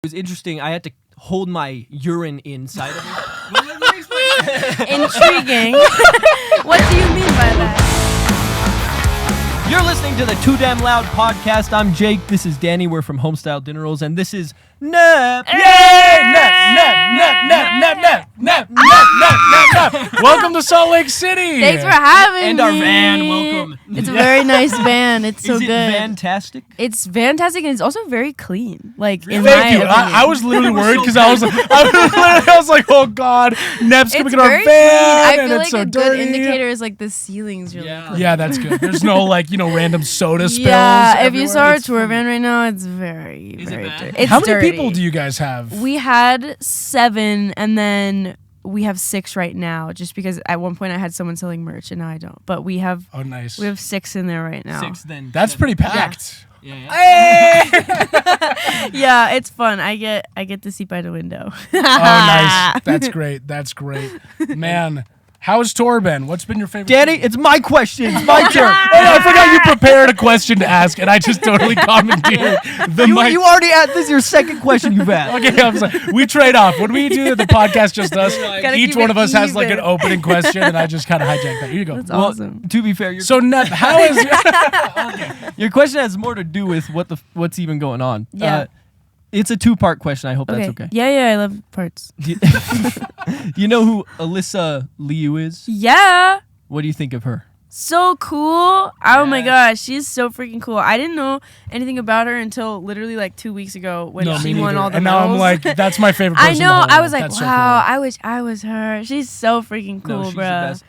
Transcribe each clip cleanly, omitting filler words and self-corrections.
It was interesting. I had to hold my urine inside of it. Intriguing. What do you mean by that? You're listening to the Too Damn Loud podcast. I'm Jake. This is Danny. We're from Homestyle Dinner Rolls, and this is Nep. Yay! Nep. Welcome to Salt Lake City. Thanks for having me. And our van, welcome. It's a very nice van. It's so is it good. fantastic? It's fantastic, and it's also very clean. Like, in Thank my you. opinion. I was literally worried because I was like, oh God, Nep's gonna It's get our very van, clean. I and feel it's like so a dirty. good indicator is like the ceiling's really clean. Yeah, that's good. There's no random soda spills. Yeah, if you saw our It's tour fun. van right now, it's very, Is it very bad? dirty. It's How many dirty. people do you guys have? We had 7, and then we have 6 right now. Just because at one point I had someone selling merch, and now I don't. But we have Oh, nice. 6 in there right now. 6 then. That's 7. pretty packed. Yeah. Hey! Yeah, it's fun. I get to see by the window. Oh, nice. That's great. Man, how's tour been? What's been your favorite? Danny, it's my question. It's my turn. Oh, no, I forgot you prepared a question to ask, and I just totally commandeered the mic. You already asked. This is your second question you've asked. Okay, I'm sorry. We trade off. When we do the podcast just us, Gotta each keep one it of us has like an even. opening question, and I just kind of hijack that. Here you go. That's Well, awesome. to be fair, So, Nep, how is... your question has more to do with what's even going on. Yeah. It's a 2-part question. I hope that's okay. Yeah, I love parts. Do you know who Alyssa Liu is? Yeah. What do you think of her? So cool. Oh my Yes. gosh, she's so freaking cool. I didn't know anything about her until literally like 2 weeks ago when No, she me won neither. all the And now I'm medals. like, that's my favorite I person. know. in the whole I world. was like, That's so wow, cool. I wish I was her. She's so freaking cool, No, she's bro. the best.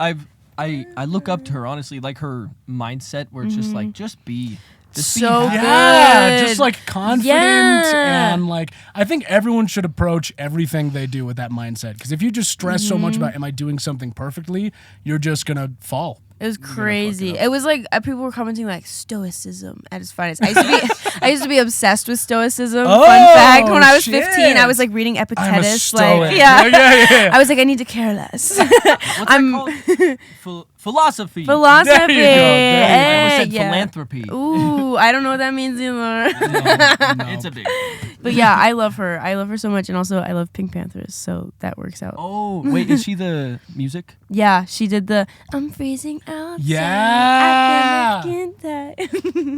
I look up to her, honestly, like her mindset where it's just like, just be. Just be So happy. Yeah, good. just like confident Yeah. and like I think everyone should approach everything they do with that mindset. Because if you just stress so much about am I doing something perfectly, you're just gonna fall. It was You're gonna crazy. fuck it up. It was like people were commenting like stoicism at its finest. I used to be obsessed with stoicism. Oh, Fun fact: when I was 15, shit. I was like reading I'm a Epictetus. stoic. Like, yeah. yeah. I was like, I need to care less. What's I'm that called? Philosophy. philosophy. There you go, there you go. I almost said Yeah. philanthropy. Ooh, I don't know what that means either. No. It's a big. But yeah, I love her. I love her so much, and also I love Pink Panthers, so that works out. Oh, wait, is she the music? Yeah, she did the "I'm freezing outside." Yeah. I can't die.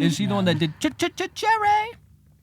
Is she the one that did cherry?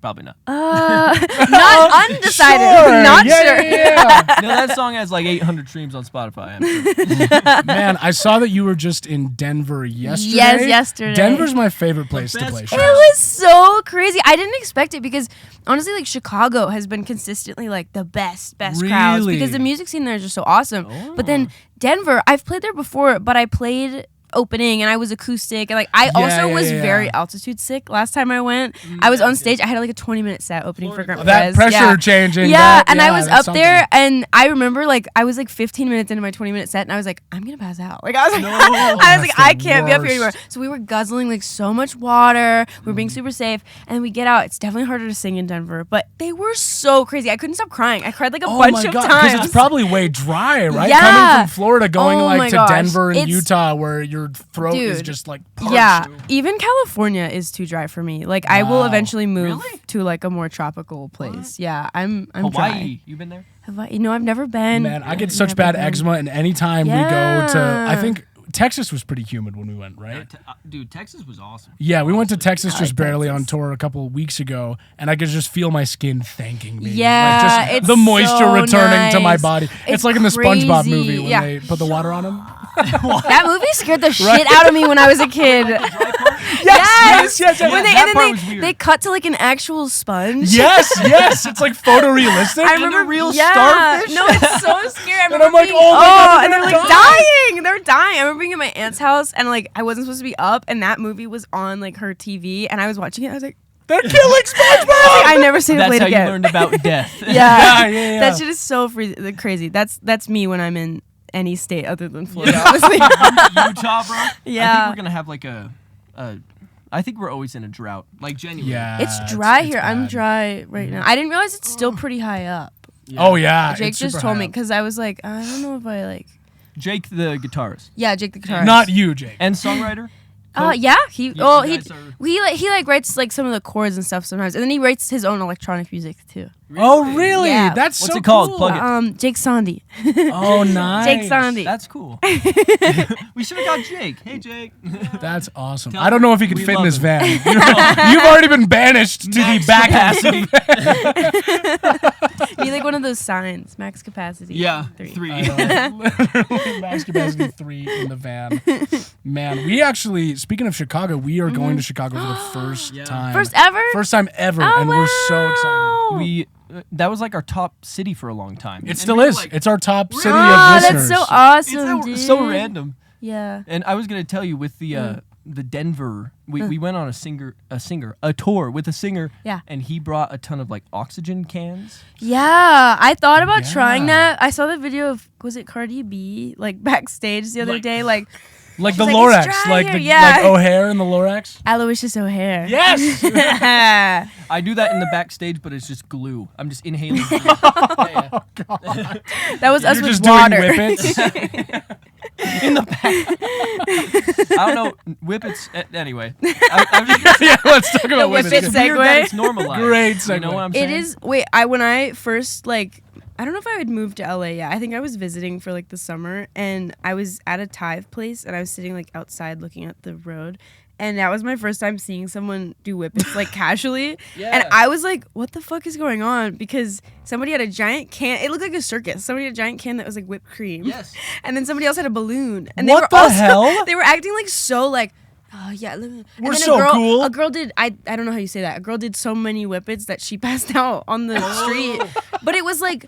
Probably not. Not undecided. Sure. Not Yeah, sure. yeah, No, that song has like 800 streams on Spotify. I'm sure. yeah. Man, I saw that you were just in Denver yesterday. Yes, yesterday. Denver's my favorite place to best play place. It shows. was so crazy. I didn't expect it because honestly, like Chicago has been consistently like the best crowds Really? because the music scene there is just so awesome. Oh. But then Denver, I've played there before, but I played opening and I was acoustic and like I also was yeah. very altitude sick last time I went. I was on stage. I had like a 20-minute set opening for Grant That Perez. pressure Yeah. changing. Yeah, that- and I was that's up there, something. and I remember like I was like 15 minutes into my 20-minute set, and I was like, I'm gonna pass out. Like I was like, No. I was like, That's I the can't be up here worst. anymore. So we were guzzling like so much water. We were being super safe, and then we get out. It's definitely harder to sing in Denver, but they were so crazy. I couldn't stop crying. I cried like a bunch of times. Because it's probably way dry, right? Yeah. Coming from Florida, going Oh my like to gosh. Denver and It's- Utah, where your throat is Dude. just like parched. Yeah, even California is too dry for me. Like I will Wow. eventually move Really? to like a more tropical place. Yeah, I'm Hawaii. dry. You been there? Hawaii. No, I've never been. Man, I get I've such never bad been. eczema, and anytime we go to, I Yeah. think Texas was pretty humid when we went, right? Dude, Texas was awesome. Yeah, we went to Texas just like barely on Texas. tour a couple of weeks ago, and I could just feel my skin thanking me. Yeah, like just it's the moisture so returning to my nice. body. It's It's like in the SpongeBob crazy. movie when Yeah. they put the water on him. That movie scared the shit out of me when I was a kid. yes. When they, That and then part was weird. they cut to like an actual sponge. Yes, it's like photorealistic. I And a remember real yeah. starfish? No, it's so scary. I And remember I'm like, being, oh my God, and they're they're like dying. They're dying. I remember being at my aunt's house and like I wasn't supposed to be up, and that movie was on like her TV, and I was watching it. I was like, They're killing SpongeBob. I never stayed up That's late how again. you learned about death. Yeah. That shit is so crazy. That's me when I'm in any state other than Florida. Honestly. Utah, bro. I Yeah. think we're gonna have like a. I think we're always in a drought, like genuinely. Yeah, It's dry it's here. I'm bad. dry right now. I didn't realize it's still pretty high up. Oh yeah, Jake it's just super told high me up. because I was like, I don't know if I like. Jake the guitarist Yeah, Jake the guitarist. Not you, Jake. and songwriter. Yeah, he You guys are- he writes like some of the chords and stuff sometimes, and then he writes his own electronic music too. Oh, really? Yeah. That's What's so it called? cool. Plug it. Jake Sandy. Oh, nice. Jake Sandy. That's cool. We should have got Jake. Hey, Jake. That's awesome. Tell I don't know if he him could we fit in love this him. van. You've already been banished to the Max back capacity. You need like one of those signs, max capacity. Yeah, 3. 3. Literally, max capacity 3 in the van. Man, we actually, speaking of Chicago, we are going to Chicago for the first time. First ever? First time ever, Oh, and we're so excited. We that was like our top city for a long time. It And still we were is. like, It's our top city Oh, of listeners. that's so awesome, it's dude. so random. Yeah. And I was gonna tell you with the Denver, we went on a tour with a singer. Yeah. And he brought a ton of like oxygen cans. Yeah, I thought about trying Yeah. that. I saw the video of, was it Cardi B, like backstage the other Like- day, like Like the She's like, Lorax, "It's dry like here." the Yeah. like O'Hare and the Lorax. Aloysius O'Hare. Yes. I do that in the backstage, but it's just glue. I'm just inhaling glue. That was us You're with just water. doing whippets. In the back. I don't know. Whippets. Anyway. I'm just, Yeah, let's talk about whippets whippets. it's weird segue. that it's normalized. Great You know segue. what I'm saying? It is. Wait, when I first I don't know if I had moved to LA yet. I think I was visiting for like the summer, and I was at a Thai place, and I was sitting like outside looking at the road, and that was my first time seeing someone do whippets like casually. Yeah. And I was like, "What the fuck is going on?" Because somebody had a giant can. It looked like a circus. Somebody had a giant can that was like whipped cream. Yes. And then somebody else had a balloon. And What they were the hell? They were acting like so like. Oh yeah, let me. And We're then so a girl, cool. A girl did. I don't know how you say that. A girl did so many whippets that she passed out on the street. But it was like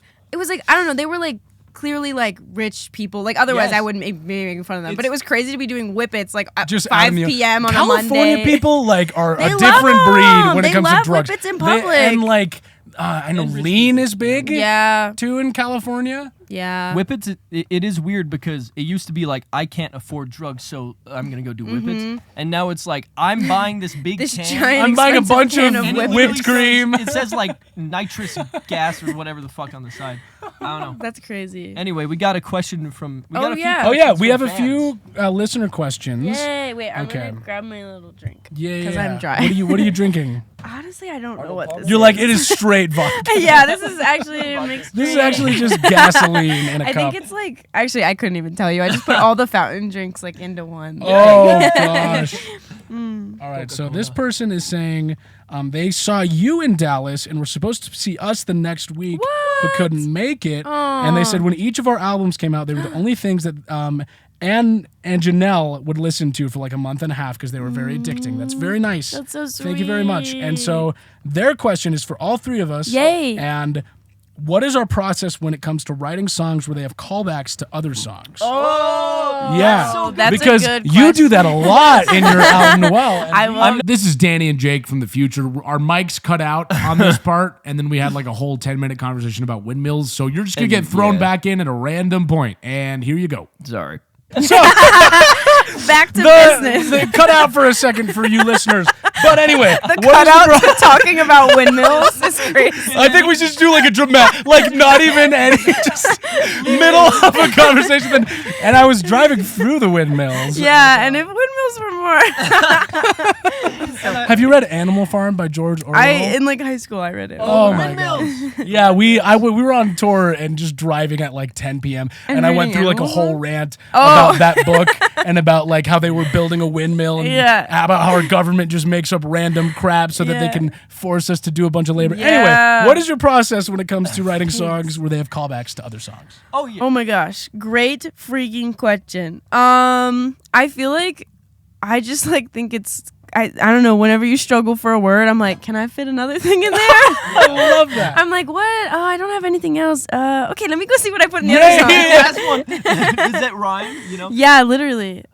I don't know. They were like clearly like rich people. Like otherwise Yes. I wouldn't be making fun of them. But It's- it was crazy to be doing whippets like at Just out 5 in the- p.m. on California a Monday. people like are They a love different breed them. when it They comes to love drugs. whippets in They- public. and like I know lean is big. Yeah, Too in California. yeah. Whippets, it is weird because it used to be like, I can't afford drugs, so I'm going to go do whippets. And now it's like, I'm buying this big This can. giant I'm buying a expensive bunch can of and it whipped literally cream. It says like nitrous gas or whatever the fuck on the side. I don't know. That's crazy. Anyway, we got a question from. We Oh, got a few yeah. Oh yeah, questions we from have a fans. few listener questions. Yay! Wait, I'm Okay. gonna grab my little drink. Yeah, because yeah. I'm dry. What are you drinking? Honestly, I don't know what this You're is. like, it is straight vodka. Yeah, this is actually a mixed This is drink. actually just gasoline in a I cup. think it's like actually I couldn't even tell you. I just put all the fountain drinks like into one. Oh gosh. All right, so this person is saying they saw you in Dallas and were supposed to see us the next week, but couldn't make it. And they said when each of our albums came out, they were the only things that Anne and Janelle would listen to for like a month and a half because they were very addicting. That's very nice. That's so sweet. Thank you very much. And so their question is for all three of us. Yay. And what is our process when it comes to writing songs where they have callbacks to other songs? Oh, Yeah, that's because a good you do that a question. lot in your album, Noel. And I love This is Danny and Jake from the future. Our mics cut out on this part, and then we had like a whole 10-minute conversation about windmills. So you're just going to get thrown back in at a random point. And here you go. Sorry. back to business. They cut out for a second for you listeners. But anyway, The what is cutout the to talking about windmills is crazy. I think we should do like a dramatic, like not even any, just middle of a conversation. And I was driving through the windmills. Yeah, and if windmills were more. Have you read Animal Farm by George Orwell? in like high school I read it. Oh my god! Yeah, we were on tour and just driving at like 10 p.m. and I went reading through like a Animal whole Farm? rant Oh. about that book and about like how they were building a windmill and Yeah. about how our government just makes up random crap so that they Yeah. can force us to do a bunch of labor. Yeah. Anyway, what is your process when it comes to writing songs where they have callbacks to other songs? Oh yeah. Oh my gosh, great freaking question. I feel like I just like think it's I don't know, whenever you struggle for a word, I'm like, can I fit another thing in there? I love that. I'm like, what? Oh, I don't have anything else. Okay, let me go see what I put in the Yeah, other song. yeah. Last one. Does that rhyme? You know. Yeah, literally.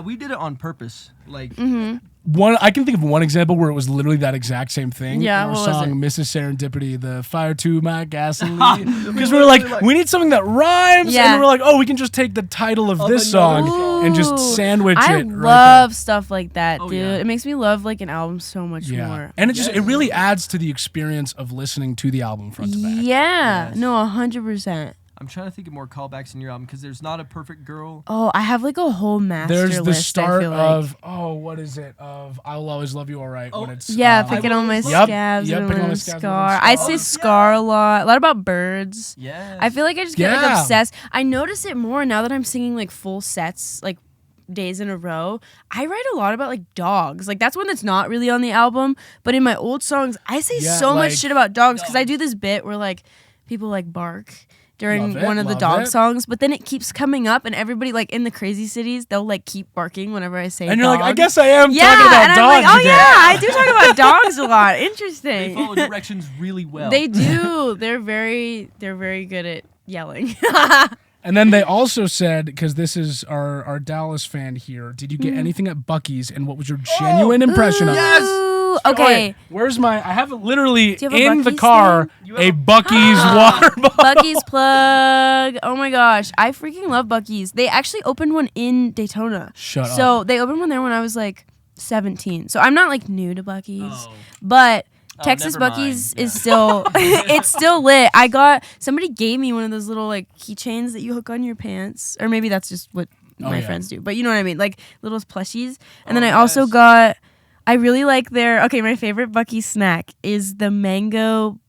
We did it on purpose. Like I can think of one example where it was literally that exact same thing. Yeah, in our what was song Mrs. Serendipity, the fire to my gasoline. Because we were like, we need something that rhymes. Yeah. And we were like, oh, we can just take the title of this another song and just Ooh, sandwich I it right love stuff like that, Oh, dude. yeah. It makes me love like an album so much there. Yeah. more. And it really adds to the experience of listening to the album front to back. Yeah, no, 100%. I'm trying to think of more callbacks in your album because there's not a perfect girl. Oh, I have like a whole master There's the list, I start feel like. of what is it? Of I'll always love you, all right. When it's Picking on my Yep, scabs yep, and picking on then my scabs and scar. then I scar. say scar a lot about birds. Yeah. I feel like I just get like Yeah. obsessed. I notice it more now that I'm singing like full sets, like days in a row. I write a lot about like dogs. Like that's one that's not really on the album, but in my old songs, I say Yeah, so much like shit about dogs because I do this bit where like people like bark during Love it, one of the love dog it. songs, but then it keeps coming up and everybody like in the crazy cities, they'll like keep barking whenever I say And you're like, I dog. guess I am yeah, talking about and dogs I'm like, oh today. yeah, I do talk about dogs a lot. They Interesting. follow directions really well. They do. They're very good at yelling. And then they also said, because this is our Dallas fan here, did you get anything at Buc-ee's, and what was your genuine impression of it? Ooh, Oh, okay. wait, where's my? I have it literally Do you have a in the Buc-ee's car. thing? A Buc-ee's water bottle. Buc-ee's plug. Oh my gosh. I freaking love Buc-ee's. They actually opened one in Daytona. Shut up. So they opened one there when I was like 17. So I'm not like new to Buc-ee's. Oh. But Oh, Texas never mind. Buc-ee's Yeah. is still it's still lit. Somebody gave me one of those little like keychains that you hook on your pants. Or maybe that's just what my yeah. friends do. But you know what I mean? Like little plushies. And then Oh, I also yes. got I really like my favorite Buc-ee snack is the mango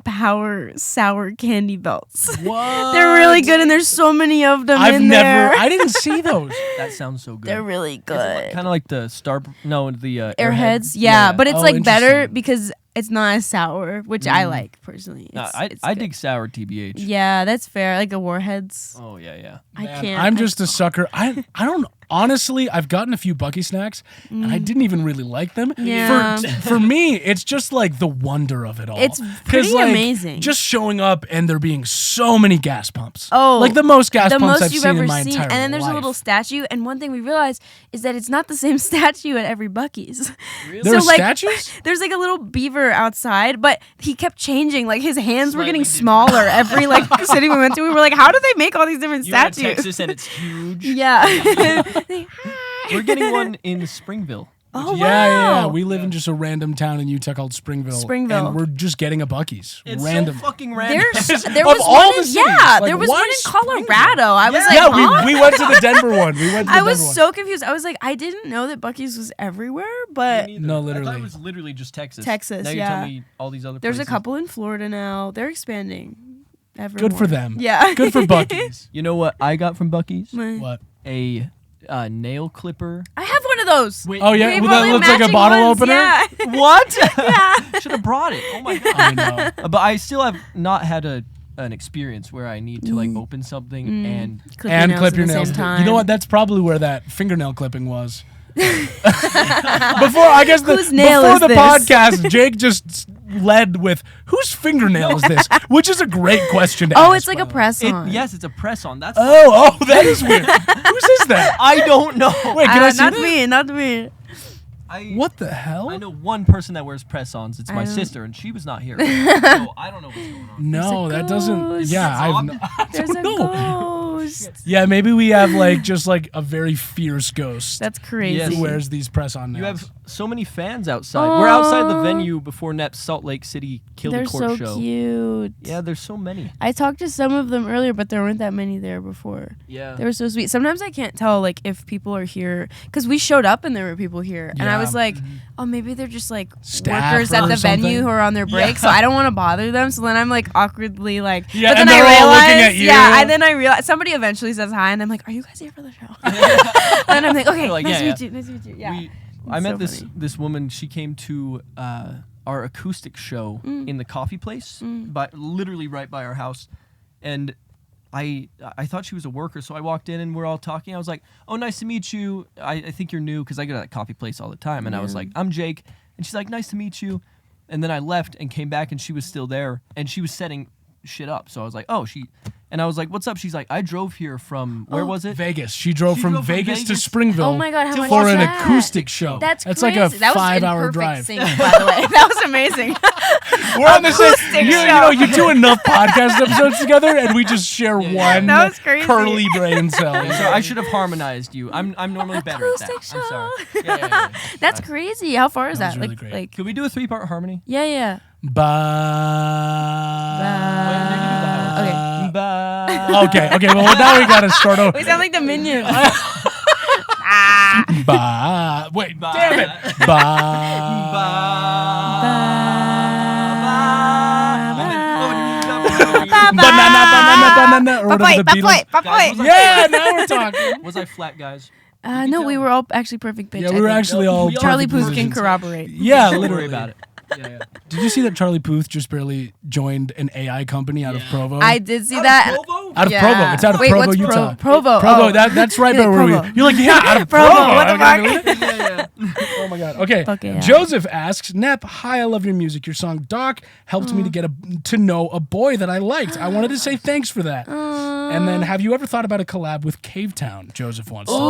power sour candy belts. What? They're really good and there's so many of them I've in never. there. I didn't see those. That sounds so good. They're really good. Kind of like the the Airheads, yeah, but it's Oh, like better interesting. because it's not as sour, which I like personally. No, It's I good. dig sour TBH. Yeah, that's fair. Like the Warheads. Oh yeah. I Man, can't. I'm just a sucker. I don't honestly. I've gotten a few Buc-ee snacks, and I didn't even really like them. Yeah. For me, it's just like the wonder of it all. It's 'Cause, pretty like, amazing. Just showing up and there being so many gas pumps. Oh, like the most gas the pumps most I've you've seen ever in my seen. entire And then there's life. a little statue. And one thing we realized is that it's not the same statue at every Buc-ee's. There's so, like, statues. There's like a little beaver outside, but he kept changing. Like his hands were Slightly getting different. smaller every like city we went to. We were like, how do they make all these different You're in statues? Texas and it's huge. Yeah. We're getting one in Springville. Oh Yeah. wow. We live in just a random town in Utah called Springville. Springville. And we're just getting a Buc-ee's. It's random. so fucking random. There Of was all one the in, cities, yeah, like, there was why one in Springville? Colorado. I was like, yeah, huh? we went to the Denver one. We went to the I Denver was one. so confused. I was like, I didn't know that Buc-ee's was everywhere, but Me neither. No, I thought literally. it was literally just Texas. Texas, Now you yeah. tell me all these other there's a places. couple in Florida now. They're expanding. Good for Evermore. them. Yeah. Good for Buc-ee's. You know what I got from Buc-ee's? What? A nail clipper. I have one of those. Wait, Oh yeah, We well, both that have looks like a matching bottle ones, opener. Yeah. What? Yeah. Should have brought it. Oh my god. I know. But I still have not had an experience where I need to like open something and Clip And your nails clip at your the same nails. time. You know what? That's probably where that fingernail clipping was. Before I guess Whose nail before is the this? podcast, Jake just led with whose fingernail is this, which is a great question to ask. Oh, it's like by a the way. press on. yes, it's a press on. That's Oh, that is weird. Whose is that? I don't know. Wait, can I see not that? me, not me. What the hell? I know one person that wears press-ons. It's my I don't- sister, and she was not here. So I don't know what's going on. No, that doesn't. ghost. Yeah, I Zombie? There's a don't know. ghost. Yeah, maybe we have like just like a very fierce ghost That's crazy. Yes. who wears these press-on nails. You have so many fans outside. We're outside the venue before Nep's Salt Lake City Killed They're the Court so show. cute. Yeah, there's so many. I talked to some of them earlier, but there weren't that many there before. Yeah. They were so sweet. Sometimes I can't tell like if people are here because we showed up and there were people here, and I Yeah. was like, oh, maybe they're just like Staff workers at or the something. venue who are on their break, so I don't want to bother them. So then I'm like awkwardly like, Yeah, but then and I they're all realize, looking at you. yeah, and then I realize somebody eventually says hi, and I'm like, are you guys here for the show? and I'm like, okay, They're like, nice to yeah, meet you, nice to meet you. Yeah. I It's met so this funny. this woman. She came to our acoustic show in the coffee place, but literally right by our house, and I thought she was a worker, so I walked in and we're all talking. I was like, "Oh, nice to meet you. I think you're new because I go to that coffee place all the time." And I was like, "I'm Jake," and she's like, "Nice to meet you." And then I left and came back and she was still there and she was setting shit up. So I was like, "Oh, she," and I was like, "What's up?" She's like, "I drove here from where was it?" Vegas. She drove from Vegas to Springville. Oh my God, how much for is an that? acoustic show. That's like a crazy. That was in 5-hour perfect drive. sync, by the way. That was amazing. We're on the same. Acoustic You show. know, you do enough podcast episodes together, and we just share one That was crazy. curly brain cell. So I should have harmonized you. I'm normally better at that. Acoustic I'm sorry. show. Yeah. That's crazy. How far is That that? was really great. Like, Could we do a 3-part harmony? yeah. Ba. Okay. Okay. Ba. Okay. Well, now we gotta start over. We sound like the Minions. Ba. Wait, damn it. Banana, or whatever the Beatles. Yeah, now we're talking. Was I flat, guys? No, we were all actually perfect pitch. Yeah, we were actually all Charlie perfect Puth can versions. corroborate. Yeah, Don't literally. worry about it. Yeah. Did you see that Charlie Puth just barely joined an AI company out of Provo? I did see that. Out of Provo. It's out of Wait, Provo, what's Utah. Provo. Provo. Oh. That's right You're where like, we. You're like, yeah, out of Provo, Provo. what the Yeah. Oh my god. Okay. Okay, yeah. Joseph asks, Nep, hi, I love your music. Your song Doc helped me to get to know a boy that I liked. I wanted to say thanks for that. And then, have you ever thought about a collab with Cavetown? Joseph wants to know.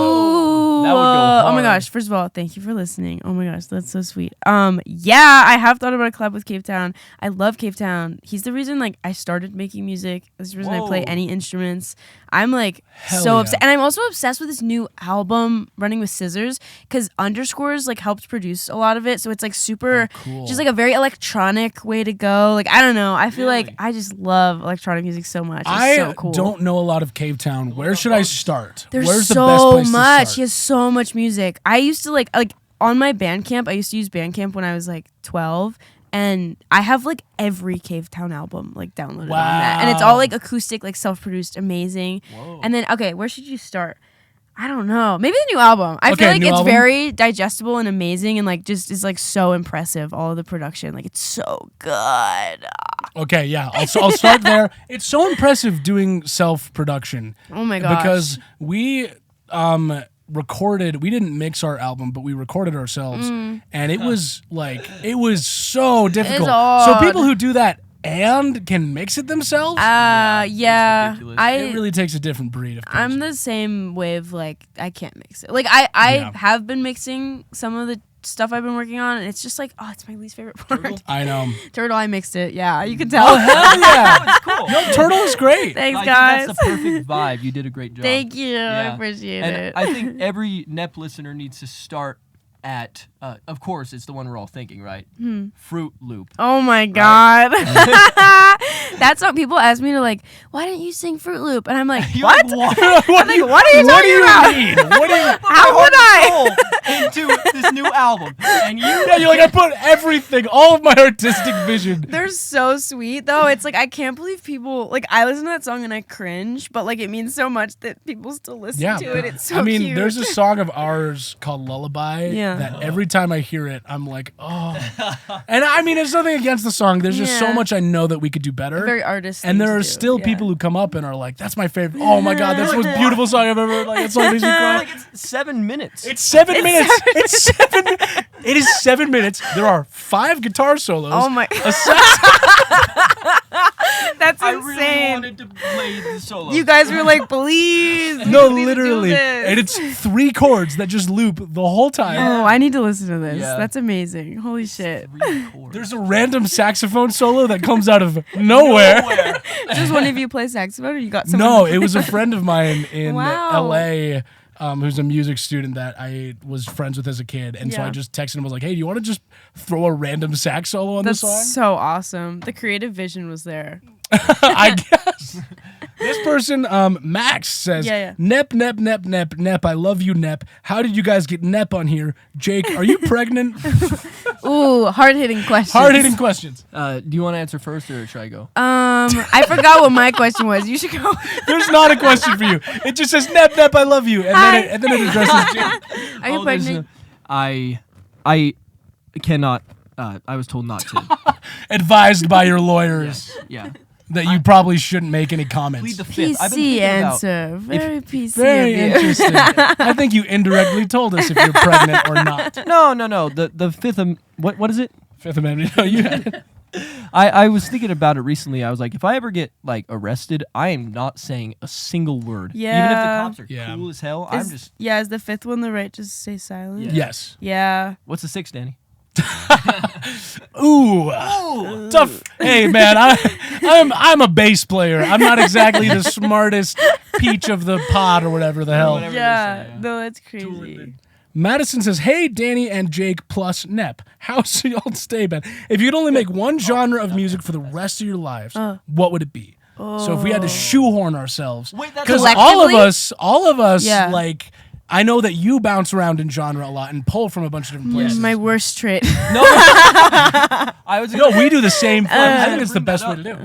Ooh, That would go oh my hard. gosh! First of all, thank you for listening. Oh my gosh, that's so sweet. Yeah, I have thought about a collab with Cavetown. I love Cavetown. He's the reason like I started making music. That's the reason I play Whoa. any instruments. I'm like Hell so yeah. obsessed, and I'm also obsessed with this new album, Running with Scissors, because Underscores like helped produce a lot of it. So it's like super, cool. just like a very electronic way to go. Like I don't know. I feel Really? like I just love electronic music so much. It's I so cool. don't know a lot of Cavetown. Where should I start? There's Where's the so best place much. to He has so much music. I used to like on my Bandcamp. I used to use Bandcamp when I was like 12, and I have like every Cavetown album like downloaded on that, and it's all like acoustic, like self-produced, amazing. Whoa. And then okay, where should you start? I don't know. Maybe the new album. I feel Okay, like new it's album? very digestible and amazing, and like just is like so impressive. All of the production, like it's so good. Okay, yeah, I'll start there. It's so impressive doing self-production. Oh my gosh. Because we recorded, we didn't mix our album, but we recorded ourselves, and it was so difficult. So hard. people who do that and can mix it themselves, Yeah. ridiculous. it really takes a different breed of person. I'm the same way of like I can't mix it. Like I Yeah. have been mixing some of the stuff I've been working on, and it's just like it's my least favorite part. I know. Turtle, I mixed it. Yeah, you can tell. Oh hell yeah! Cool. No, Turtle is great. Thanks, I guys. think that's the perfect vibe. You did a great job. Thank you. I Yeah. appreciate And it. I think every Nep listener needs to start at, of course, it's the one we're all thinking, right? Fruit Loop. Oh my god. That's what people ask me to like. Why didn't you sing Fruit Loop? And I'm like, You're what? like, What like, what are you talking about? mean? What do you? How would I? Soul into this new album, and you. Yeah, you're like, I put everything, all of my artistic vision. They're so sweet though. It's like I can't believe people like I listen to that song and I cringe, but like it means so much that people still listen Yeah, to it. It's so I mean, cute. there's a song of ours called Lullaby Yeah. that every time I hear it, I'm like, oh. And I mean, it's nothing against the song. There's just so Yeah. much I know that we could do better. very artist. And thing there to are do. still Yeah. people who come up and are like, that's my favorite. Oh my God, that's the most beautiful song I've ever heard. Like, that song makes me cry. Like it's 7 minutes. It's 7 minutes. It's 7. It is 7 minutes. There are 5 guitar solos. Oh my! a sax- That's I insane. really wanted to play the solo. You guys were like, please. No, we need to do literally. this." And it's 3 chords that just loop the whole time. Oh, I need to listen to this. Yeah. That's amazing. Holy shit. 3 chords. There's a random saxophone solo that comes out of nowhere. Does one of you play saxophone or you got someone? No, it was a friend of mine in Wow. LA who's a music student that I was friends with as a kid. And so Yeah. I just texted him, I was like, hey, do you want to just throw a random sax solo on That's this song? so awesome. The creative vision was there. I guess. This person, Max, says, Yeah. Nep, I love you, Nep. How did you guys get Nep on here? Jake, are you pregnant? Ooh, hard-hitting questions. Hard-hitting questions. Do you want to answer first, or should I go? I forgot what my question was. You should go. There's not a question for you. It just says, Nep, I love you. And then it addresses Jake. Are you Oh, there's pregnant? I cannot. I was told not to. Advised by your lawyers Yeah. that you probably shouldn't make any comments. Plead the fifth. I've been PC thinking about. answer. Very PC. Very of you. interesting. I think you indirectly told us if you're pregnant or not. No. The fifth. What is it? Fifth Amendment. No, you had it. I was thinking about it recently. I was like, if I ever get like arrested, I am not saying a single word. Even if the Yeah. cops are Yeah. cool as hell, I'm just. Is the fifth one the right to stay silent? Yeah. Yes. Yeah. What's the sixth, Danny? Ooh. Tough. Hey man, I'm a bass player. I'm not exactly the smartest peach of the pod or whatever the hell. Whatever they Yeah. say, yeah. No, that's crazy. Madison says, "Hey, Danny and Jake plus Nep, how's y'all stay, man? If you could only make one genre of music for the rest of your lives, what would it be? So if we had to shoehorn ourselves, Wait, that's because all of us, like, I know that you bounce around in genre a lot and pull from a bunch of different places. My worst trait. No, we do the same thing. I think it's the best way to do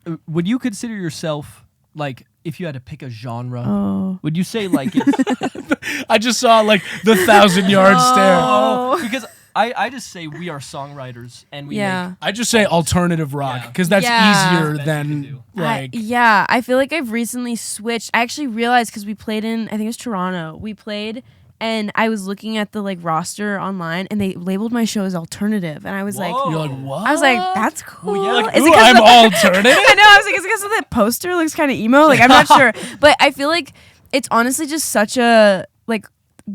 it. Would you consider yourself, like, if you had to pick a genre, would you say, like, it's... I just saw, like, the 1,000-yard stare. Because I just say we are songwriters, and we make... I just say alternative rock, because that's easier than, like... I feel like I've recently switched. I actually realized, because we played in, I think it was Toronto, and I was looking at the, like, roster online, and they labeled my show as alternative, and I was like... You're like, what? I was like, that's cool. You're like, ooh, I'm alternative? I know, I was like, is it because the poster looks kind of emo? Like, I'm not sure. But I feel like it's honestly just such a, like,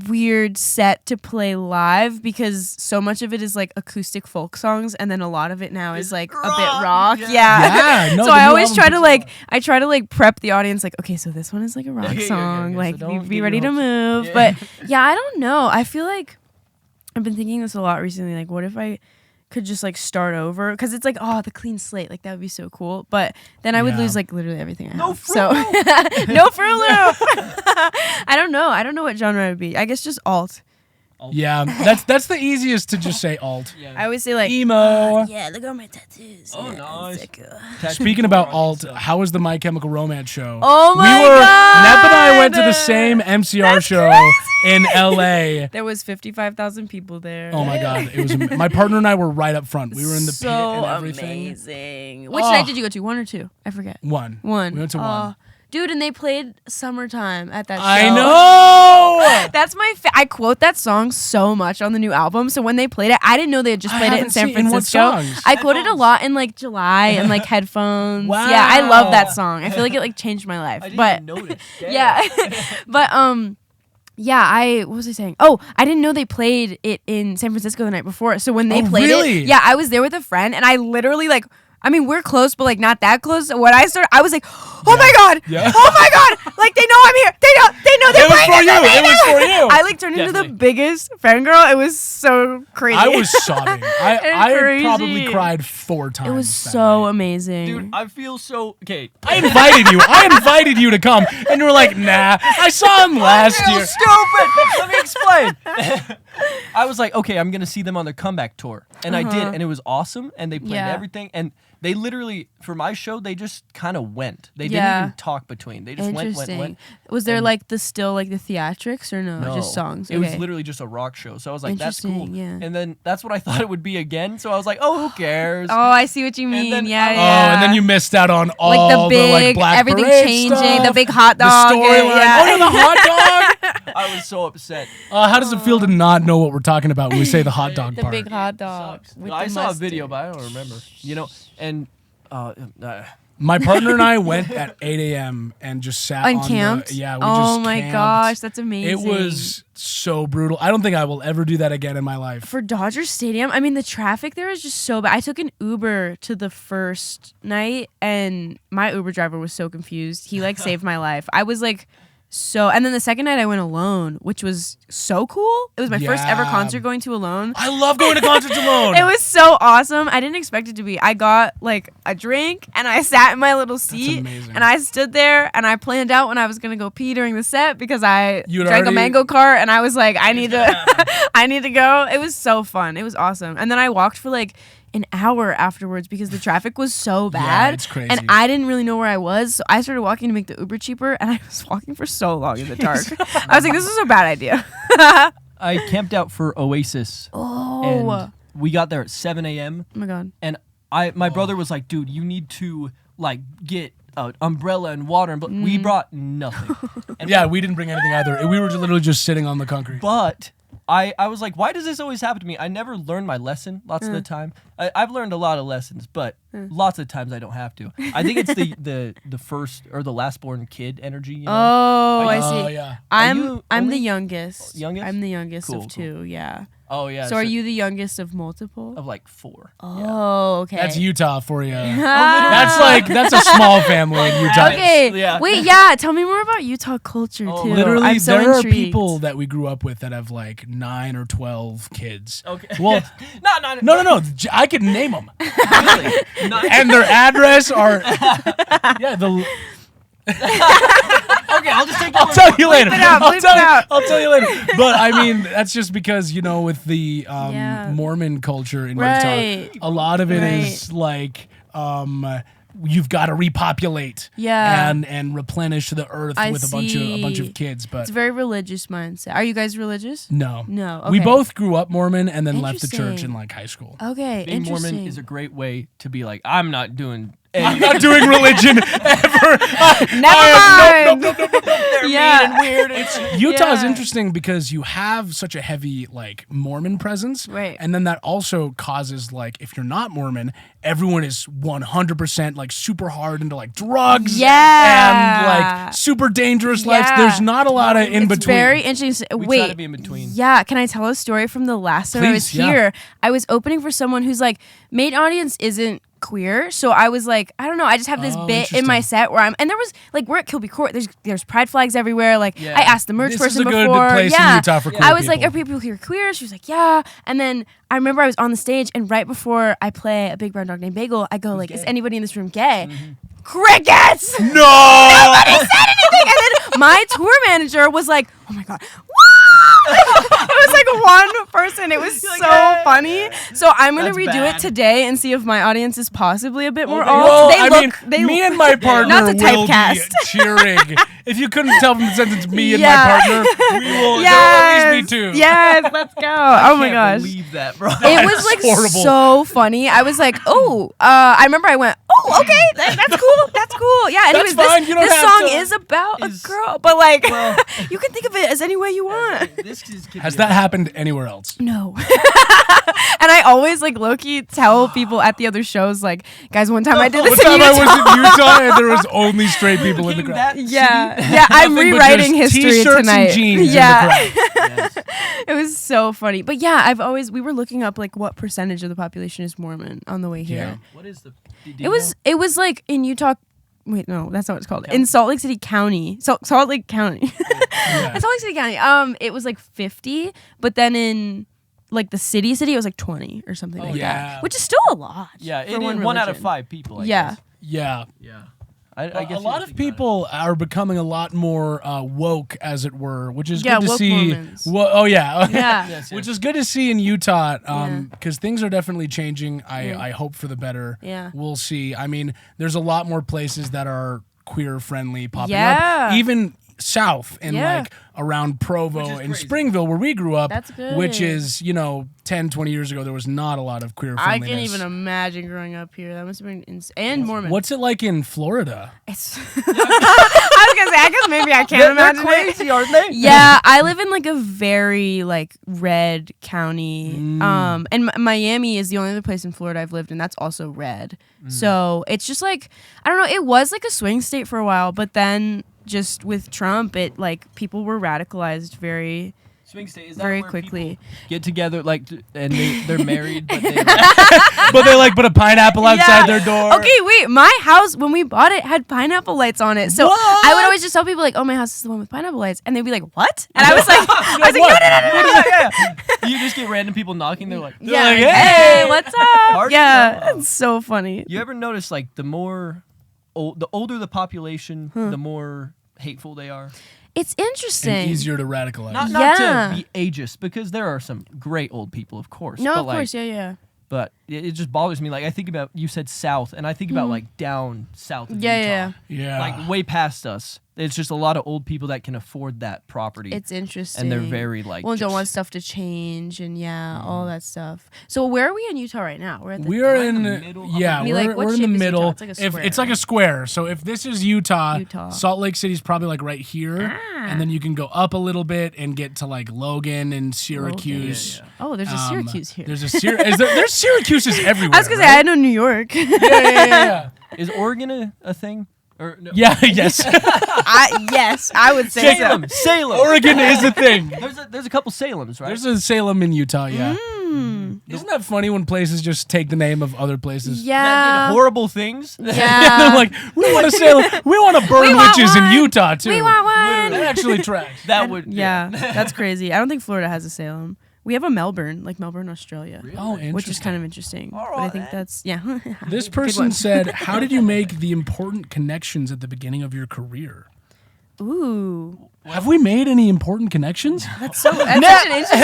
weird set to play live, because so much of it is like acoustic folk songs, and then a lot of it now is like a bit rock. Yeah. No, so I always try to like prep the audience, like, okay, so this one is like a rock song, like, so be ready to move. But I don't know. I feel like I've been thinking this a lot recently. Like, what if I could just like start over, because it's like, oh, the clean slate, like that would be so cool, but then I would lose like literally everything I have. So no Fruit Loop. I don't know what genre it would be. I guess just alt. Yeah, that's the easiest to just say alt. I always say like emo. Yeah, look at my tattoos. Oh, nice. Speaking about alt, how was the My Chemical Romance show? Oh my god! Nep and I went to the same MCR show in LA. There was 55,000 people there. Oh my god, it was my partner and I were right up front. We were in the pit and everything. Amazing. Which night did you go to? 1 or 2? I forget. One. We went to one. Dude, and they played Summertime at that show. I know! That's my I quote that song so much on the new album. So when they played it, I didn't know they had just played it in San Francisco. I quote it a lot in like July and like headphones. Wow. Yeah, I love that song. I feel like it like changed my life. I didn't even notice. Yeah. But what was I saying? Oh, I didn't know they played it in San Francisco the night before. So when they played it, I was there with a friend, and I literally like, I mean, we're close, but like not that close. So when I started, I was like, oh my god, oh my god, like they know I'm here. They know they're playing it. It was for you. I like turned into the biggest fangirl. It was so crazy. I was sobbing. I probably cried 4 times. It was so amazing. Dude, I feel so... Okay. I invited you to come, and you were like, nah, I saw him last year. Stupid! Let me explain. I was like, okay, I'm going to see them on their comeback tour. And I did, and it was awesome, and they played everything. And they literally, for my show, they just kind of went. They didn't even talk between. They just went. Was there like the theatrics or no? Just songs? It was literally just a rock show. So I was like, that's cool. Yeah. And then that's what I thought it would be again. So I was like, oh, who cares? Oh, I see what you mean. Then, yeah. Oh, and then you missed out on all like the big, Black everything Parade changing, stuff, the big hot dog. the storyline. Yeah. Oh, no, the hot dog. I was so upset. How does it feel to not know what we're talking about when we say the hot dog The part? big hot dog. I saw a video, but I don't remember. You know, and... my partner and I went at 8 a.m. and just sat on camped. We just oh my camped. gosh, that's amazing. It was so brutal. I don't think I will ever do that again in my life. For Dodger Stadium, I mean, the traffic there is just so bad. I took an Uber to the first night, and my Uber driver was so confused. He like saved my life. I was like... and then the second night I went alone, which was so cool. It was my first ever concert going to alone. I love going to concerts alone. It was so awesome. I didn't expect it to be. I got like a drink and I sat in my little seat and I stood there and I planned out when I was gonna go pee during the set because I drank a mango cart and I was like, I need to go. It was so fun. It was awesome. And then I walked for like an hour afterwards because the traffic was so bad. Yeah, it's crazy. And I didn't really know where I was, so I started walking to make the Uber cheaper, and I was walking for so long in the dark. I was like, this is a bad idea. I camped out for Oasis. Oh. And we got there at 7 a.m. Oh my god. And my brother was like, dude, you need to like get an umbrella and water. And we brought nothing. And we didn't bring anything either. We were literally just sitting on the concrete. But I was like, why does this always happen to me? I never learned my lesson lots of the time. I've learned a lot of lessons, but lots of times I don't have to. I think it's the first or the last born kid energy. You know? Oh, I see. Yeah. I'm the youngest. Youngest? I'm the youngest Cool, of 2, yeah. Oh yeah. So are you the youngest of multiple? of like 4? Oh, okay. That's Utah for you. That's a small family in Utah. Okay. Yeah. Wait, yeah. Tell me more about Utah culture too. Literally, I'm so there intrigued. are people that we grew up with that have like 9 or 12 kids. Okay. Well, no. I could name them. Really? And their address are. Yeah, Okay, I'll just take. I'll tell you later. I'll tell you later. But I mean, that's just because with the Mormon culture in Right. Utah, a lot of it is like you've got to repopulate, and replenish the earth with a bunch of kids. But it's a very religious mindset. Are you guys religious? no. No. We Okay. both grew up Mormon and then left the church Interesting. in like high school. Okay, Being interesting. Mormon is a great way to be like, I'm not doing. I'm not doing religion ever. Never mind. They're Yeah. mean and weird. Utah is Yeah. interesting because you have such a heavy like Mormon presence, Right. And then that also causes like if you're not Mormon, everyone is 100% like super hard into like drugs, and like super dangerous lives. There's not a lot of in It's between. very interesting. We Wait, try to be in between. Yeah, can I tell a story from the last time I was Please, yeah. here? I was opening for someone who's like, main audience isn't queer, so I was like, I don't know, I just have this bit in my interesting. set where and there was like, we're at Kilby Court, there's pride flags everywhere, like I asked the merch This person is a good before, place in Utah for queer I was like, people. are people here queer? She was like, yeah, and then I remember I was on the stage, and right before I play A Big Brown Dog Named Bagel, I go like, is anybody in this room gay? Crickets! No. Nobody said anything, and then my tour manager was like, oh my god, it was like one person. It was so funny. So I'm gonna That's redo bad. it today and see if my audience is possibly a bit more they- alt. Well, They me and my partner Not to will be typecast. cheering. If you couldn't tell from the sentence, me and Yeah. my partner, we will. Yes, There will at least be 2. Yes, let's go. Oh my Can't gosh. believe that, bro. It was like horrible. so funny. I was like, oh, I remember I went, oh, okay, that's cool. That's cool. Yeah, anyways, fine. You don't this have song to- is about is- a girl, but like, Well- you can think of it as any way you want. This is Has that happened anywhere else? No. And I always like low-key tell people at the other shows, like, guys, one time I did this One in time I Utah. was in Utah and there was only straight people in the crowd. Yeah, I'm Nothing but rewriting just history t-shirts tonight. and jeans Yeah, in the crowd. it was so funny. But yeah, we were looking up like what percentage of the population is Mormon on the way here. What is the? It was like in Utah. Wait, no, that's not what it's called. In Salt Lake City County. Salt Lake County. Yeah. In Salt Lake City County. It was like 50, but then in like the city it was like 20 or something like yeah. that, which is still a lot. Yeah, for it one is 1 out of religion. 5 people. I Yeah. guess. Yeah. Yeah. I A guess lot of people are becoming a lot more woke, as it were, which is Yeah, good to woke see. Mormons. Oh yeah, Yeah. Yes, which yes. is good to see in Utah, Yeah. because things are definitely changing. Yeah. I hope for the better. Yeah. We'll see. I mean, there's a lot more places that are queer friendly popping Yeah. up, even south and Yeah. like around Provo is and crazy. Springville, where we grew up. That's good. Which is 10, 20 years ago, there was not a lot of queer I friendliness. can't even imagine growing up here. That must have been insane. And Mormon. What's it like in Florida? It's I was gonna say, I guess maybe I can't They're imagine crazy, it. aren't they? Yeah, I live in like a very like red county. And Miami is the only other place in Florida I've lived in that's also red. So it's just like, I don't know, it was like a swing state for a while, but then just with Trump, it like people were radicalized very Swing state is that very where quickly. people get together like and they're married, but they But they like put a pineapple outside their door. Okay, wait. My house, when we bought it, had pineapple lights on it. So I would always just tell people like, "Oh, my house is the one with pineapple lights," and they'd be like, "What?" And I was like, "No." you just get random people knocking. They're like, Yeah, like, like, "Hey." hey, what's up? Party Yeah, time. it's so funny. You ever notice like the older the population, the more hateful they are? It's interesting. And easier to radicalize. Not Yeah. to be ageist, because there are some great old people, of course. No, but of like, course, yeah. But it just bothers me. Like I think about, you said south, and I think about like down south of Yeah, Utah. Yeah. Like way past us. It's just a lot of old people that can afford that property. It's interesting. and they're very like. well, don't just- want stuff to change and all that stuff. So where are we in Utah right now? We're at the We're in in the middle of yeah, I mean, like, we're what in the shape is Utah? middle. It's like a If square, it's like a right? square. So if this is Utah, Utah. Salt Lake City's probably like right here, and then you can go up a little bit and get to like Logan and Syracuse. Yeah, Oh, there's a Syracuse here. There's a there's Syracuses everywhere. I was gonna say right? I know New York. Yeah. Is Oregon a thing? Or no. Yeah, yes. Yes, I would say so. Salem. Oregon is a thing. There's a couple Salems, right? There's a Salem in Utah, yeah. Isn't that funny when places just take the name of other places? that Yeah. did horrible things. They're Yeah. like, we want to Salem. We want to burn We want witches in one. Utah too. We want one. That actually tracks. That would. Yeah, that's crazy. I don't think Florida has a Salem. We have a Melbourne, like Melbourne, Australia. Oh, interesting. Which is kind of interesting. But I think that's, yeah. This Good person one. said, "How did you make the important connections at the beginning of your career?" Ooh. Have we made any important connections? That's such an interesting.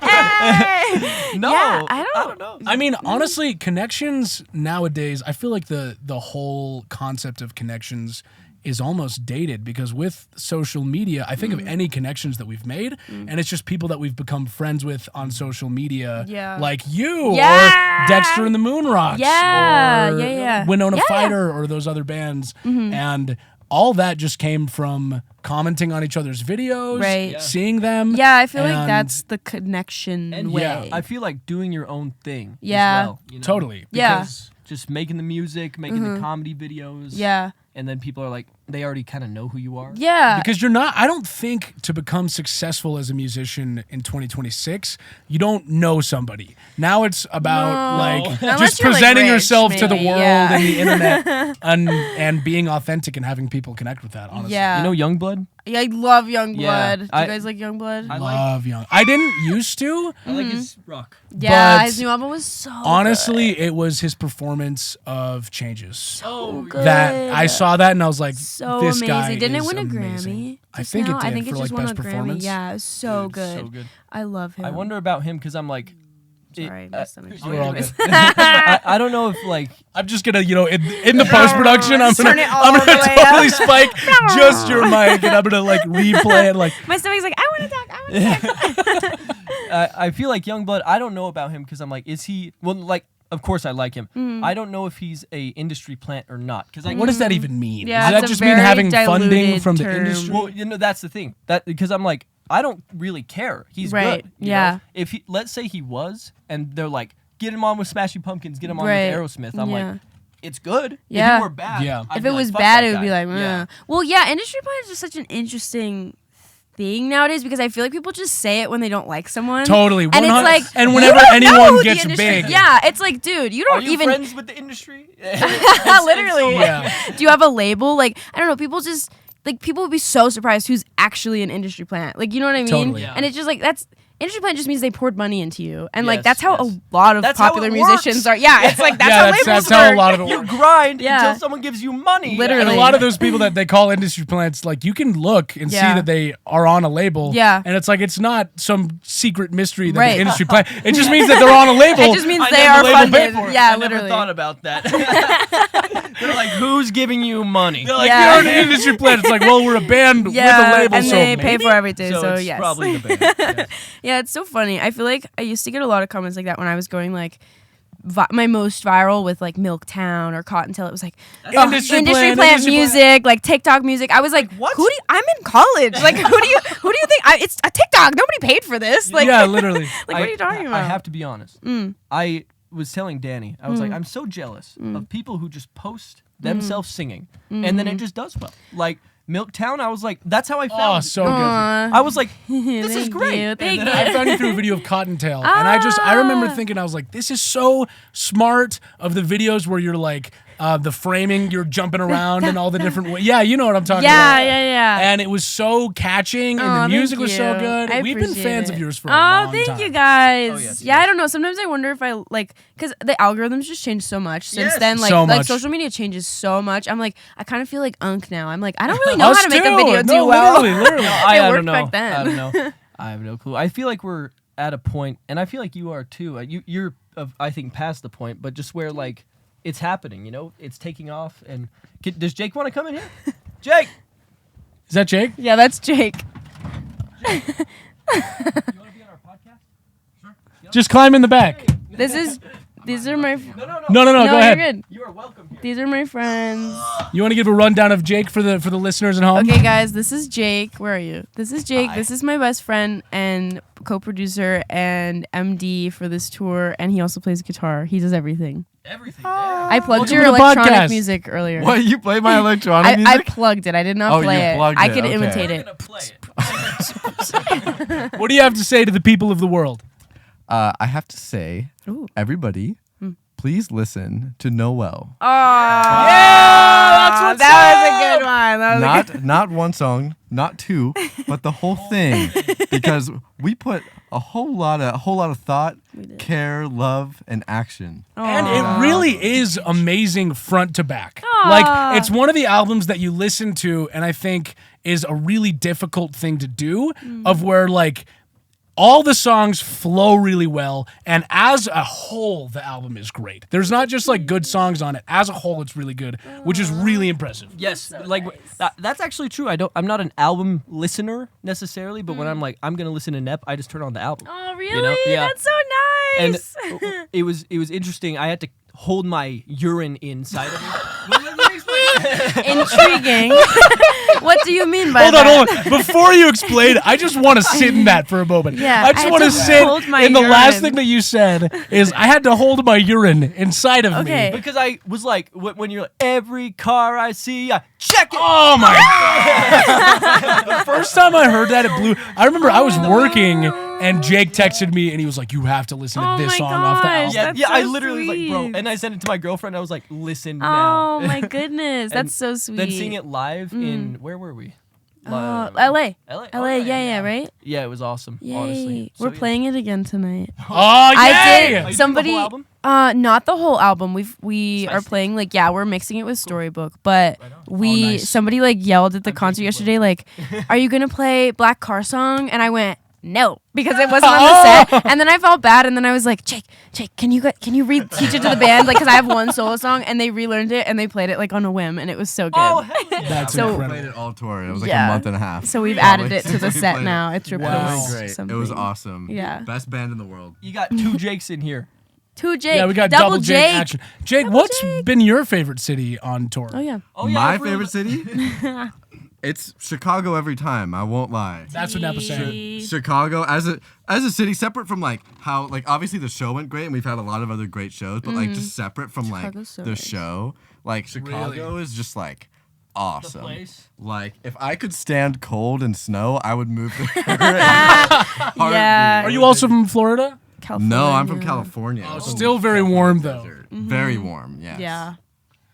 Hey! No, Yeah, I I don't know. I mean, honestly, connections nowadays, I feel like the whole concept of connections is almost dated because with social media, I think of any connections that we've made, and it's just people that we've become friends with on social media, Yeah. like you Yeah. or Dexter and the Moonrocks, Yeah, or yeah. Winona Yeah. Fighter or those other bands, and all that just came from commenting on each other's videos, Right. Yeah. seeing them. Yeah, I feel like and- that's the connection And way. yeah, I feel like doing your own thing. Yeah. As well, you know? Totally. Yeah. because- Just making the music, making the comedy videos. Yeah. And then people are like, they already kind of know who you are. Yeah. Because you're not, I don't think to become successful as a musician in 2026, you don't know somebody. Now it's about No. like Unless just you're, like, presenting rich, yourself to the maybe, world yeah. and the internet and being authentic and having people connect with that, honestly. Yeah. You know Youngblood? Yeah, I love Youngblood. Yeah, Do you I- guys like Youngblood? I Love Young. I didn't used to. I like his rock. Yeah, but his new album was so Honestly, it was his performance of Changes. Oh, good. That I saw that and I was like, So this amazing. guy Didn't it is win a amazing. Grammy? I just think now? it did I think for it just like won best a Grammy. performance. Yeah, it was so good. So good. I love him. I wonder about him because I'm like, Sorry, my stomach's We're all anyways. good. I don't know if like I'm just gonna, in the post production, I'm Turn gonna, it all I'm the gonna way totally up. spike just your mic, and I'm gonna like replay it. Like, My stomach's like, I want to talk. I want to talk. I feel like Youngblood. I don't know about him because I'm like, is he? Well, like, of course I like him. I don't know if he's a industry plant or not because I. what does that even mean? Yeah, Does that it's a just mean very having funding diluted from the term. industry? Well, you know that's the thing. That because I'm like, I don't really care. He's Right, good. you yeah. know? If he, let's say he was, and they're like, get him on with Smashing Pumpkins, get him on Right, with Aerosmith. I'm yeah. like, it's good. If Yeah. it were bad, Yeah. I'd If be it like, was "Fuck bad, that it would be guy." like, yeah. Well, yeah, industry plant is just such an interesting thing nowadays because I feel like people just say it when they don't like someone. Totally. And it's 100 like, and you whenever don't know anyone who the gets industry- big, Yeah, it's like, dude, you Are don't you even. friends with the industry? Literally. Yeah. Do you have a label? Like, I don't know. People just like people would be so surprised who's actually an industry plant. Like, you know what I mean? Totally. Yeah. And it's just like that's. Industry plant just means they poured money into you, and like Yes, that's how yes. a lot of That's how popular it musicians works. are. Yeah, it's like that's yeah, how that's, labels that's how a work. lot of it You works. grind Yeah. until someone gives you money. Literally. And a lot of those people that they call industry plants, like you can look and see Yeah. that they are on a label. Yeah. And it's like it's not some secret mystery that Right. the industry plant. It just means that they're on a label. It just means I they never are labeled funded. it for it. Yeah, I literally. never thought about that. They're like, who's giving you money? They're like, Yeah. you're an industry plant. It's like, well, we're a band Yeah, with a label, and so they pay maybe? for everything. So, it's yes, probably the band. Yes. yeah, it's so funny. I feel like I used to get a lot of comments like that when I was going like my most viral with like Milktown or Cottontail. It was like Industry plant plant. music, like TikTok music. I was like, what? who do you, I'm in college. Like, who do you think? It's a TikTok. Nobody paid for this. Like, Yeah, literally. like what are you talking about? I have to be honest. I was telling Danny, I was like, I'm so jealous of people who just post themselves singing, and then it just does well. Like Milktown, I was like, that's how I found. Oh, it. so good. Aw. I was like, this is Thank great. you. Thank And you. then I found you through a video of Cottontail, and I remember thinking, I was like, this is so smart of the videos where you're like, the framing, you're jumping around and all the different ways. Yeah, you know what I'm talking Yeah, about. yeah. And it was so catching, and Aw, the music thank was so you. good. I We've been appreciate fans it. of yours for a long thank time. you guys. Oh, yes, yeah, yes. I don't know. Sometimes I wonder if I like because the algorithms just changed so much since Yes. then. Like, So like much. social media changes so much. I'm like, I kind of feel like Unk now. I'm like, I don't really know Us how to make a too. video No, do well. literally. I It don't worked know. back then. I don't know. I have no clue. I feel like we're at a point, and I feel like you are too. You're, I think, past the point, but just where like it's happening. You know, it's taking off. And does Jake want to come in here? Jake, Is that Jake? Yeah, that's Jake. you want to be on our podcast? Just climb in the back. These are my. No, go you're ahead. good. You are welcome here. These are my friends. You want to give a rundown of Jake for the listeners at home? Okay, guys, this is Jake. Where are you? This is Jake. This is my best friend and co-producer and MD for this tour, and he also plays guitar. He does everything. Everything. I plugged Welcome your to the electronic podcast. music earlier. What, you play my electronic I music? plugged it. I did not Oh, play you it. plugged I it, could okay. imitate We're it. gonna play it. What do you have to say to the people of the world? I have to say, Ooh. everybody, please listen to Noel. Oh, that was a good one. That was a good Not one song, not two, but the whole thing, because we put a whole lot of thought, care, love, and action. And it really is amazing front to back. Like, it's one of the albums that you listen to and I think is a really difficult thing to do, of where, like, all the songs flow really well, and as a whole, the album is great. There's not just like good songs on it. As a whole, it's really good, which is really impressive. Yes, like that's actually true. I'm not an album listener necessarily, but when I'm like I'm gonna listen to Nep, I just turn on the album. Oh, really? You know? Yeah. That's so nice. And it was interesting. I had to hold my urine inside of me. Intriguing. What do you mean by Hold that? on. Before you explain, I just want to sit in that for a moment. Yeah, I just I want to had to sit hold my in the last urine. thing that you said is I had to hold my urine inside of Okay. me. Because I was like, when you're like, every car I see, I check it. Oh my God. The first time I heard that, it blew. I remember I was working and Jake texted me and he was like, you have to listen to Oh this my song off the gosh. album. Yeah, That's I so literally was like, bro, sweet. and I sent it to my girlfriend. I was like, listen now. Oh my goodness, And that's so sweet. Then seeing it live in where were we? LA. LA. LA, yeah, right? Yeah, it was awesome. Yay. Honestly, We're playing it again tonight. Oh, I yay! did. Are you doing Somebody, the whole album? not the whole album. We are Sliced it. playing we're mixing it with Storybook, but nice. somebody yelled at the concert yesterday are you gonna play Black Car Song? And I went no because it wasn't on the set. And then I felt bad, and then I was like, Jake, can you teach it to the band because I have one solo song, and they relearned it and they played it on a whim, and it was so good. Oh, hell yeah. That's So- We incredible. played it all tour. It was like Yeah. a month and a half. So we've Yeah, added we- it to the we set played now. it. It's Wow. It replaced was great. something. It was awesome. Yeah. Best band in the world. You got two Jakes in here. Two Jake. Yeah, we got double Jake action. Jake, Double what's Jake. been your favorite city on tour? Oh yeah. Oh yeah, My I've really- favorite city? It's Chicago every time. I won't lie. That's what Nep was saying. Chicago as a city, separate from how obviously the show went great and we've had a lot of other great shows, but just separate from Chicago's so the nice. show, Chicago is just awesome. place? If I could stand cold and snow, I would move there. Yeah. Are you also from Florida? No, I'm from California. California. Still very warm though. Very warm. Yes. Yeah.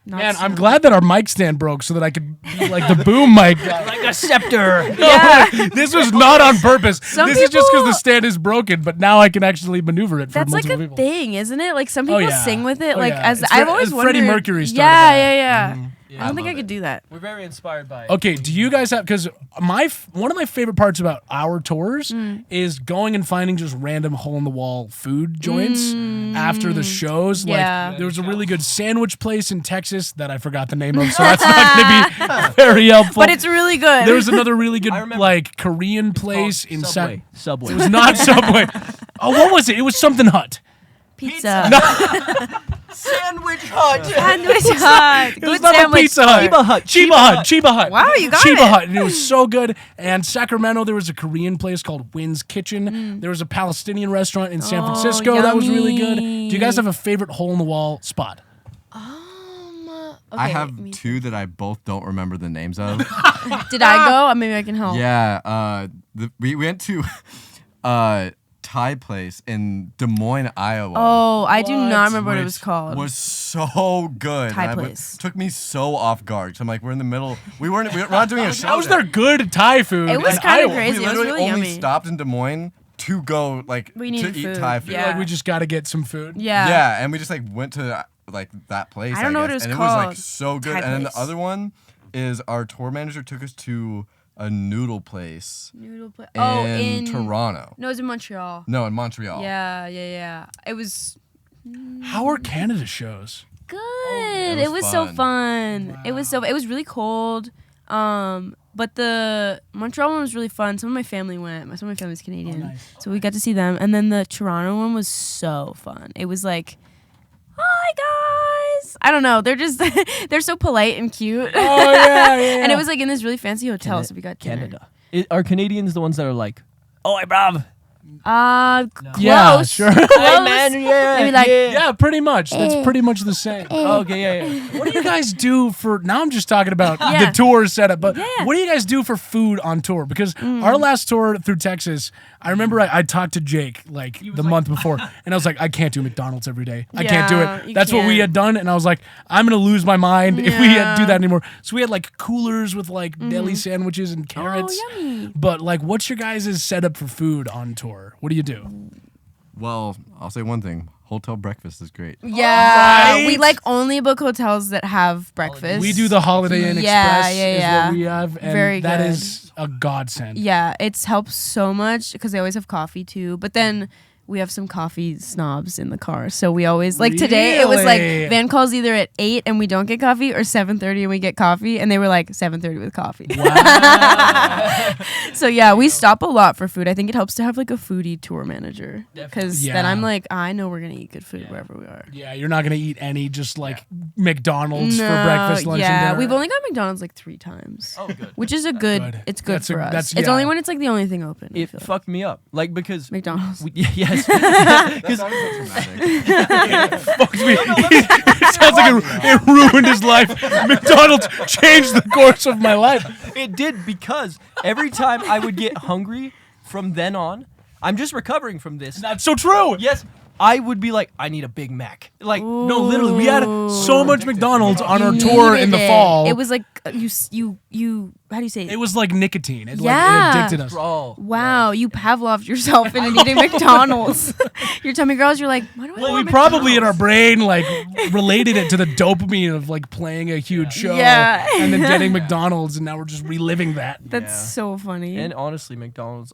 Not Man, I'm so- glad that our mic stand broke so that I could be like the boom mic guy. Like a scepter. Yeah. This was not on purpose. Some This is just because people- the stand is broken, but now I can actually maneuver it for That's like multiple a people. thing, isn't it? Like some people yeah. sing with it. Oh, Like yeah. as It's I've Fre- always Freddie wondered. Mercury started Yeah, that. yeah. I don't think I could do that. We're very inspired by it. Okay, do you guys have, because one of my favorite parts about our tours is going and finding just random hole in the wall food joints after the shows. Yeah. Like there was a really good sandwich place in Texas that I forgot the name of, so that's not going to be very helpful. But it's really good. There was another really good I remember. Korean place in Subway. Subway. It was not Subway. Oh, what was it? It was something Hut. pizza. Sandwich Hut. Sandwich Hut. It was Good not a sandwich. Pizza Hut. Chiba Hut. Chiba Hut. Wow, you got Chiba it. Hut, and it was so good. And Sacramento, there was a Korean place called Wynn's Kitchen. There was a Palestinian restaurant in San Oh, Francisco that was really good. Do yummy. you guys have a favorite hole in the wall spot? I Okay, have me- two that I both don't remember the names of. Did I go? Maybe I can help. Yeah, we went to Thai place in Des Moines, Iowa. Oh, I do What? not remember what it which was called. Was so good. Thai And place. took me so off guard. So I'm like, we're in the middle. We're not doing a show. How was there. there good Thai food? It was in kinda Iowa? crazy. We It was literally really only yummy. stopped in Des Moines to go We to needed eat food, Thai food. yeah. Like we just got to get some food. Yeah. Yeah, and we just went to that place. I don't know what it guess, was and it was called. so good. Thai And then the place. other one is our tour manager took us to a noodle place Noodle place. in, Oh, in Toronto. No, it was in Montreal. No, in Montreal. Yeah. It was How are Canada shows? good. it It was was so fun. fun. It was really cold. But the Montreal one was really fun. Some of my family went. Some of my family's Canadian, nice. so we got to see them. And then the Toronto one was so fun. It was like, hi guys. I don't know. They're just they're so polite and cute. Oh yeah. And it was like in this really fancy hotel, so we got dinner. Canada. Are Canadians the ones that are like, oh, hey, bruv, Close. Yeah, sure. Close. Hey, man, yeah, Maybe like, Yeah, pretty much. That's pretty much the same. Okay, yeah. What do you guys do for? Now I'm just talking about Yeah. the tour setup, but Yeah. what do you guys do for food on tour? Because our last tour through Texas, I remember I talked to Jake like the month before, and I was like, I can't do McDonald's every day. I can't do Yeah, it. you That's what we can't. had done, and I was like, I'm gonna lose my mind if we had to do Yeah. that anymore. So we had like coolers with like deli sandwiches and carrots. yummy. But like, what's your guys' setup for food on tour? What do you do? Well, I'll say one thing. Hotel breakfast is great. Yeah, Right? we like only book hotels that have breakfast. We do the Holiday Inn Yeah, Express yeah, is yeah. what we have, and Very that good. is a godsend. Yeah, it's helps so much because they always have coffee too. But then we have some coffee snobs in the car, so we always like today it was like Really? van calls either at 8 and we don't get coffee or 7:30 and we get coffee, and they were like 7:30 with coffee. Wow. So yeah, we stop a lot for food. I think it helps to have like a foodie tour manager because then Yeah. I'm like, I know we're gonna eat good food wherever we are. Yeah, you're not gonna eat any just like McDonald's for No, breakfast, lunch, yeah, and dinner. we've only got McDonald's like 3 times. Oh, good. Which is a good. good. It's good That's a- for us. that's- It's yeah. only when it's like the only thing open. I It feel like. fucked me up, like because McDonald's. yes, That sounds so dramatic. Fucked me. It sounds like it ruined his life. McDonald's changed the course of my life. it did because every time I would get hungry from then on, I'm just recovering from this. That's so true. Yes, I would be like, I need a Big Mac. Like, No, literally, we had so much McDonald's on our tour in the Needed it. fall. It was like you. How do you say it? It was like nicotine. It, Yeah. like, it addicted us. bro. Wow, you Pavloved yourself into eating McDonald's. Your tummy girls, you're like, why do I Well, we want probably in McDonald's? our brain like related it to the dopamine of like playing a huge show Yeah. and then getting McDonald's, and now we're just reliving that. That's Yeah. so funny. And honestly, McDonald's,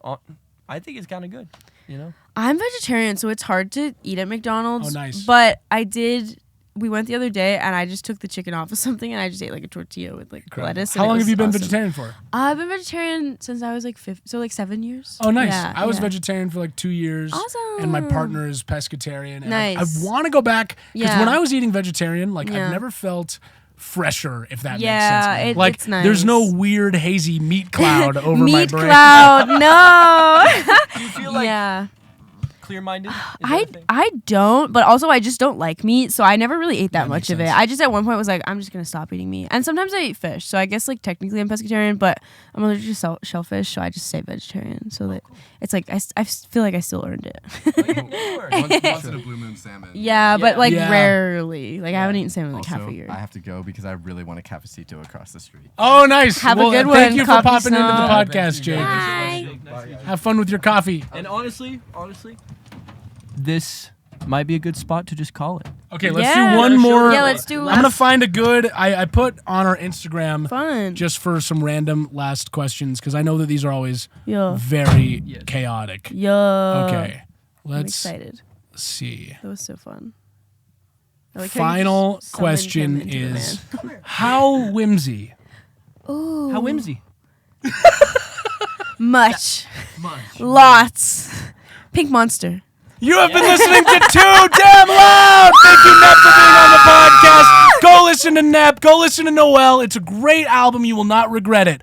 I think it's kind of good. You know, I'm vegetarian, so it's hard to eat at McDonald's. Oh, nice. But I did. We went the other day, and I just took the chicken off of something, and I just ate like a tortilla with like lettuce. How and it long have was you been awesome. vegetarian for? I've been vegetarian since I was like 5, so like 7 years. Oh, nice. Yeah, I was yeah. vegetarian for like 2 years. Awesome. And my partner is pescatarian. And I Nice. want to go back because Yeah. when I was eating vegetarian, like Yeah. I've never felt fresher, if that Yeah, makes sense. it- Like it's nice. there's no weird hazy meat cloud over my Meat brain. cloud, no. do you feel like yeah. clear-minded? Is that I a thing? I don't, but also I just don't like meat, so I never really ate that much makes of it. sense. I just at one point was like, I'm just gonna stop eating meat, and sometimes I eat fish. So I guess like technically I'm pescatarian, but I'm allergic to shellfish, so I just say vegetarian. So that it's like I feel like I still earned it. Once in a blue moon salmon. Yeah, but like Yeah. rarely. Like I haven't eaten salmon in like half Also, a year. I have to go because I really want a cafecito across the street. Oh, nice. Have a Well, good Thank one, you for coffee popping into the snob. podcast, Jake. Bye. Have fun with your coffee. And honestly, this might be a good spot to just call it. Okay, let's Yeah. do one more. Yeah, let's do I'm gonna last- find a good. I put on our Instagram Fun. just for some random last questions because I know that these are always Yeah. very Yes. chaotic. Yeah. Okay, I'm let's excited. see. That was so fun. I like how you Final just summoned him question into the is man. how whimsy. Ooh. How whimsy. Much. Lots. Pink Monster. You have been listening to Too Damn Loud. Thank you, Nep, for being on the podcast. Go listen to Nep. Go listen to Noel. It's a great album. You will not regret it.